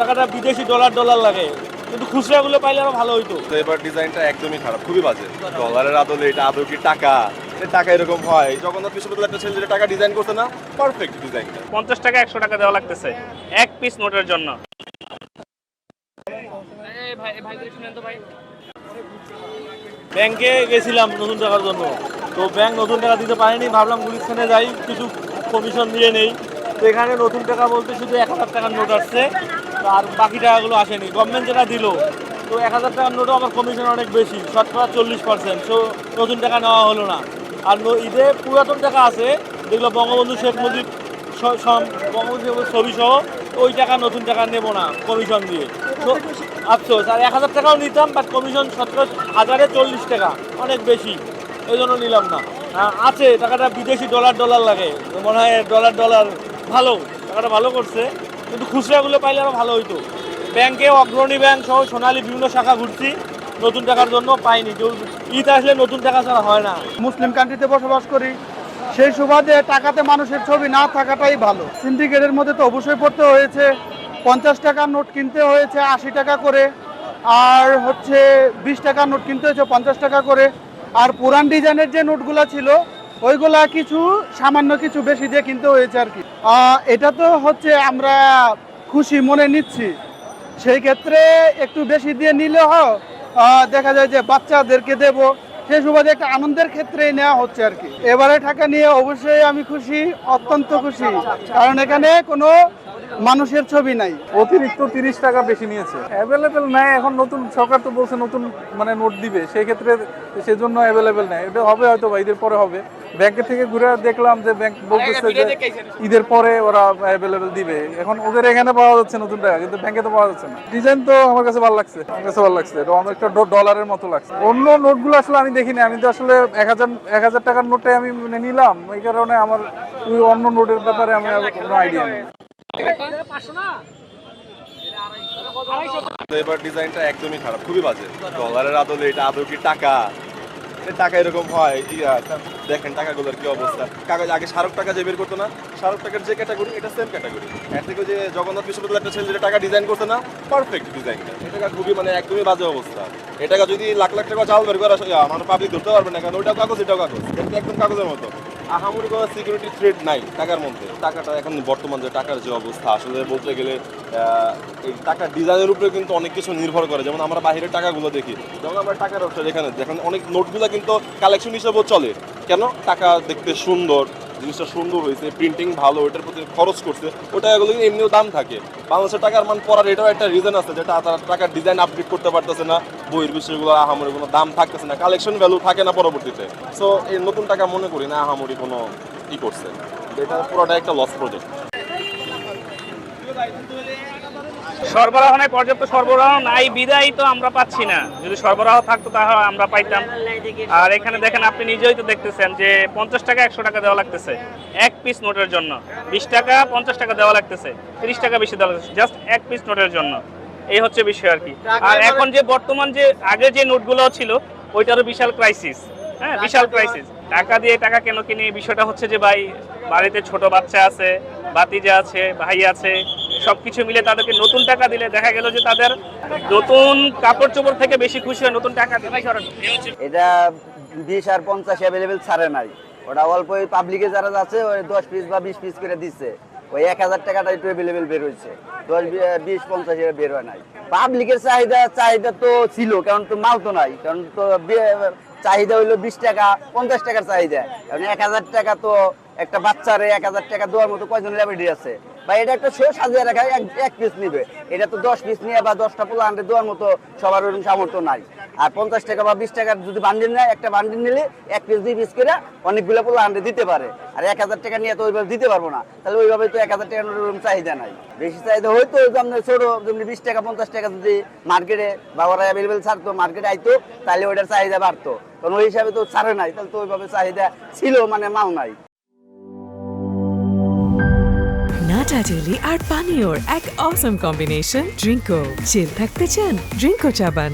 টাকাটা বিদেশি ডলার লাগে, কিন্তু খুচরাগুলো পাইলে আরো ভালো হইতো। তো এবার ডিজাইনটা একদমই খারাপ, খুবই বাজে। ডলারের আদলে এটা আদৌ কি টাকা? টাকা এরকম হয়? জগন্নাথ বিশ্ববিদ্যালয় একটা ছেলে যেটা টাকা ডিজাইন করছে না, পারফেক্ট ডিজাইনটা। 50 টাকা 100 টাকা দেওয়া লাগতেছে এক পিস নোটের জন্য। ব্যাংকে গেছিলাম নতুন টাকার জন্য, তো ব্যাংক নতুন টাকা দিতে পারেনি। ভাবলাম গুলিস্তানে যাই, কিছু কমিশন দিয়ে নেই। তো এখানে নতুন টাকা বলতে শুধু 1000 টাকার নোট আসছে, আর বাকি টাকাগুলো আসেনি। গভর্নমেন্ট যেটা দিল, তো 1000 টাকার নোটও আমার কমিশন অনেক বেশি, 40%। সো নতুন টাকা নেওয়া হলো না। আর ঈদে পুরাতন টাকা আছে, যেগুলো বঙ্গবন্ধু শেখ মুজিব বঙ্গবন্ধু ছবি সহ, ওই টাকা নতুন টাকা নেব না কমিশন দিয়ে। তো আফসোস। আর 1000 টাকাও নিতাম, বাট কমিশন 17,040 টাকা, অনেক বেশি, এই জন্য নিলাম না। আছে টাকাটা বিদেশি ডলার লাগে, মনে হয় ডলার ভালো, টাকাটা ভালো করছে, কিন্তু খুচরাগুলো পাইলে আরও ভালো হইতো। ব্যাংকে অগ্রণী ব্যাংক সহ সোনালী বিভিন্ন শাখা ঘুরছি নতুন টাকার জন্য, পাইনি। ঈদ আসলে নতুন টাকা ছাড়া হয় না। মুসলিম কান্ট্রিতে বসবাস করি, সেই সুবাদে টাকাতে মানুষের ছবি না থাকাটাই ভালো। সিন্ডিকেটের মধ্যে তো অবশ্যই পড়তে হয়েছে। 50 টাকার নোট কিনতে হয়েছে 80 টাকা করে, আর হচ্ছে 20 টাকার নোট কিনতে হয়েছে 50 টাকা করে। আর পুরান ডিজাইনের যে নোটগুলো ছিল ওইগুলা কিছু সামান্য কিছু বেশি দিয়ে কিনতে হয়েছে আর কি। এটা তো হচ্ছে আমরা খুশি মনে নিচ্ছি, সেই ক্ষেত্রে একটু বেশি দিয়ে নিলে দেখা যায় যে বাচ্চাদেরকে দেব, সেই সুবাদে একটা আনন্দের ক্ষেত্রেই নেওয়া হচ্ছে আর কি। এবারে টাকা নিয়ে অবশ্যই আমি খুশি, অত্যন্ত খুশি, কারণ এখানে কোনো মানুষের ছবি নাই। অতিরিক্ত 30 টাকা বেশি নিয়েছে। অ্যাভেলেবেল নাই এখন, নতুন সরকার তো বলছে নতুন মানে নোট দিবে, সেই ক্ষেত্রে সেজন্য অ্যাভেলেবেল নাই। এটা হবে হয়তো বা ঈদের পরে হবে। ব্যাংকের থেকে ঘুরে দেখলাম যে ব্যাংক বলতেছে যে ঈদের পরে ওরা অ্যাভেলেবেল দিবে। এখন ওদের এখানে পাওয়া যাচ্ছে নতুন টাকা, কিন্তু ব্যাংকে তো পাওয়া যাচ্ছে না। ডিজাইন তো আমার কাছে ভালো লাগছে, এটা অনেকটা ডলারের মতো লাগছে। অন্য নোটগুলো আসলে আমি দেখিনি, আমি তো আসলে 1000 টাকার নোটে আমি নিলাম, এই কারণে আমার অন্য নোটের ব্যাপারে আমি কোনো আইডিয়া নেই। তো এবার ডিজাইনটা একদমই খারাপ, খুবই বাজে। ডলারের আদলে এটা আদৌ কি টাকা? টাকা এরকম হয়? দেখেন টাকাগুলোর কি অবস্থা। কাগজ আগে স্মারক টাকা যে বের করতো না, স্মারক টাকার যে ক্যাটাগরি, এটা সেম ক্যাটাগরি। এর থেকে যে জগন্নাথ বিশ্ববিদ্যালয় একটা ছেলে যেটা টাকা ডিজাইন করছে না, পারফেক্ট ডিজাইনটা। এটা খুবই মানে একদমই বাজে অবস্থা। এটাকে যদি লাখ লাখ টাকা চাল বের করা মানুষ পাবলিক ধরতে পারবে না, কারণ ওইটাও কাগজ এটাও কাগজ, এটা একদম কাগজের মতো। আহামরি কোনো সিকিউরিটি থ্রেট নাই টাকার মধ্যে। টাকাটা এখন বর্তমান যে টাকার যে অবস্থা, আসলে বলতে গেলে এই টাকার ডিজাইনের উপরে কিন্তু অনেক কিছু নির্ভর করে। যেমন আমরা বাইরের টাকাগুলো দেখি, যেমন আমরা টাকার ব্যবসা যেখানে দেখেন অনেক নোটগুলো কিন্তু কালেকশন হিসেবেও চলে। কেন? টাকা দেখতে সুন্দর, জিনিসটা সুন্দর হয়েছে, প্রিন্টিং ভালো, ওইটার প্রতি খরচ করছে, ওটা এগুলো এমনিও দাম থাকে। বাংলাদেশের টাকার মান পড়ার এটাও একটা রিজন আছে, যেটা তারা টাকার ডিজাইন আপডেট করতে পারতেছে না, বইয়ের বিষয়গুলো আহামরি কোনো দাম থাকতেছে না, কালেকশন ভ্যালু থাকে না পরবর্তীতে। সো এই নতুন টাকা মনে করি না আহামরি কোনো করছে। এটা পুরোটা একটা লস প্রজেক্ট। সরবরাহ নাই, পর্যাপ্ত সরবরাহ নাই বিদায় তো আমরা পাচ্ছি না। যদি সরবরাহ থাকতো তাহলে আমরা পাইতাম। আর এখানে দেখেন, আপনি নিজেই তো দেখতেছেন যে 50 টাকা 100 টাকা দেওয়া লাগতেছে এক পিস নোটের জন্য। 20 টাকা 50 টাকা দেওয়া লাগতেছে, 30 টাকা বেশি দেওয়া লাগতেছে জাস্ট এক পিস নোটের জন্য। এই হচ্ছে বিষয় আর কি। আর এখন যে বর্তমান যে আগে যে নোটগুলো ছিল, ওইটারও বিশাল ক্রাইসিস। হ্যাঁ, বিশাল ক্রাইসিস। টাকা দিয়ে টাকা কেন কিনি? বিষয়টা হচ্ছে যে ভাই, বাড়িতে ছোট বাচ্চা আছে, ভাতিজা আছে, ভাই আছে, সবকিছু মিলে তাদেরকে নতুন টাকা দিলে দেখা গেল যে তাদের নতুন কাপড় চোপড় থেকে বেশি খুশি হয় নতুন টাকা দিলে। এটা 20 আর 50 অ্যাভেলেবেল ছাড়ে নাই, ওটা অল্প পাবলিকে যারা আছে ওই 10 পিস বা 20 পিস করে দিচ্ছে। ওই 1000 টাকাটা একটু অ্যাভেলেবেল বের হয়েছে, 10, 20, 50 এর বের হয় নাই। পাবলিকের চাহিদা তো ছিল, কারণ তো মাল তো নাই, কারণ তো চাহিদা হইলো 20 টাকা 50 টাকার চাহিদা। কারণ 1000 টাকা তো একটা বাচ্চারে 1000 টাকা দেওয়ার মতো কয়জন লেবারেটি আছে বা এটা একটা শো সাজিয়ে রাখা, এক পিস নিবে, এটা তো 10 পিস নিয়ে বা 10টা পোলা আনতে দেওয়ার মতো সবার ওরকম সামর্থ্য নাই। আর 50 টাকা বা 20 টাকার যদি বান্ডিল নেয়, একটা বান্ডিল নিলে এক পিস 2 পিস করে অনেকগুলো পোলা আনতে দিতে পারে। আর 1000 টাকা নিয়ে তো ওইভাবে দিতে পারবো না, তাহলে ওইভাবে তো 1000 টাকার ওরকম চাহিদা নাই। বেশি চাহিদা হয়তো ছোট যেমনি 20 টাকা 50 টাকা যদি মার্কেটে বা ওরা অ্যাভেলেবেল ছাড়তো, মার্কেটে আইতো, তাহলে ওইটার চাহিদা বাড়তো। কারণ ওই হিসাবে তো ছাড়ে নাই, তাহলে তো ওইভাবে চাহিদা ছিল, মানে মাল নাই। নাটা ডেইলি আর পানীয়র এক অসম কম্বিনেশন ড্রিঙ্কো। চিল থাকতে চান? ড্রিঙ্কো চা বান।